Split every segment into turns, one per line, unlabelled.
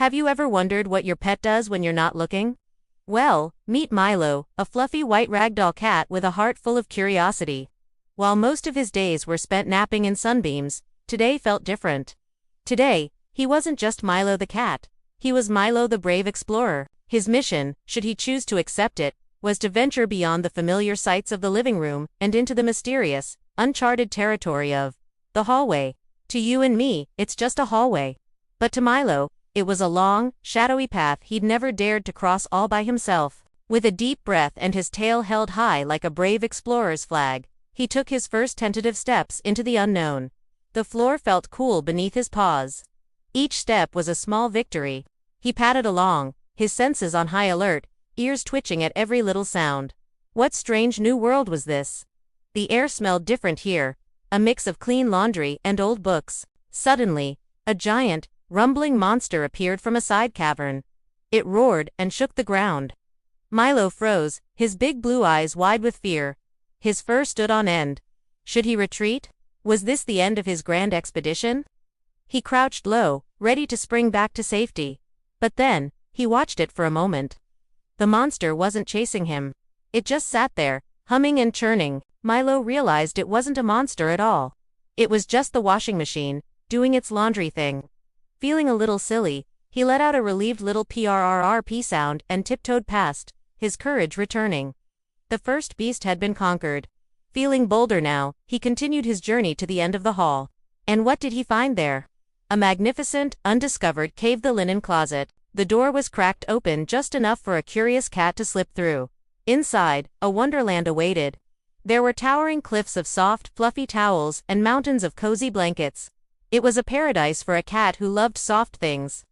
Have you ever wondered what your pet does when you're not looking? Well, meet Milo, a fluffy white ragdoll cat with a heart full of curiosity. While most of his days were spent napping in sunbeams, today felt different. Today, he wasn't just Milo the cat. He was Milo the brave explorer. His mission, should he choose to accept it, was to venture beyond the familiar sights of the living room and into the mysterious, uncharted territory of the hallway. To you and me, it's just a hallway. But to Milo, it was a long, shadowy path he'd never dared to cross all by himself. With a deep breath and his tail held high like a brave explorer's flag, he took his first tentative steps into the unknown. The floor felt cool beneath his paws. Each step was a small victory. He padded along, his senses on high alert, ears twitching at every little sound. What strange new world was this? The air smelled different here, a mix of clean laundry and old books. Suddenly, a giant, rumbling monster appeared from a side cavern. It roared and shook the ground. Milo froze, his big blue eyes wide with fear. His fur stood on end. Should he retreat? Was this the end of his grand expedition? He crouched low, ready to spring back to safety. But then, he watched it for a moment. The monster wasn't chasing him. It just sat there, humming and churning. Milo realized it wasn't a monster at all. It was just the washing machine, doing its laundry thing. Feeling a little silly, he let out a relieved little prrrp sound and tiptoed past, his courage returning. The first beast had been conquered. Feeling bolder now, he continued his journey to the end of the hall. And what did he find there? A magnificent, undiscovered cave, the linen closet. The door was cracked open just enough for a curious cat to slip through. Inside, a wonderland awaited. There were towering cliffs of soft, fluffy towels and mountains of cozy blankets. It was a paradise for a cat who loved soft things.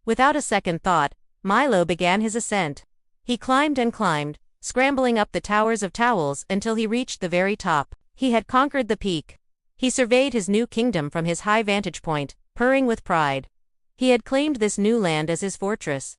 Without a second thought, Milo began his ascent. He climbed and climbed, scrambling up the towers of towels until he reached the very top. He had conquered the peak. He surveyed his new kingdom from his high vantage point, purring with pride. He had claimed this new land as his fortress.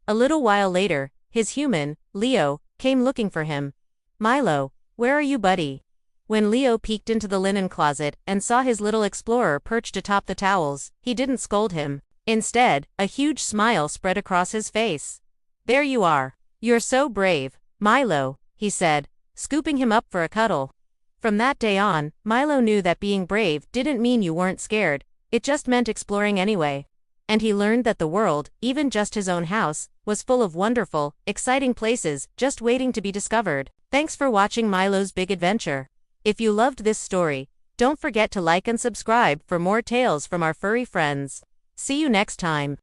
A little while later, his human, Leo, came looking for him. "Milo, where are you, buddy?" When Leo peeked into the linen closet and saw his little explorer perched atop the towels, he didn't scold him. Instead, a huge smile spread across his face. "There you are. You're so brave, Milo," he said, scooping him up for a cuddle. From that day on, Milo knew that being brave didn't mean you weren't scared, it just meant exploring anyway. And he learned that the world, even just his own house, was full of wonderful, exciting places just waiting to be discovered. Thanks for watching Milo's Big Adventure. If you loved this story, don't forget to like and subscribe for more tales from our furry friends. See you next time.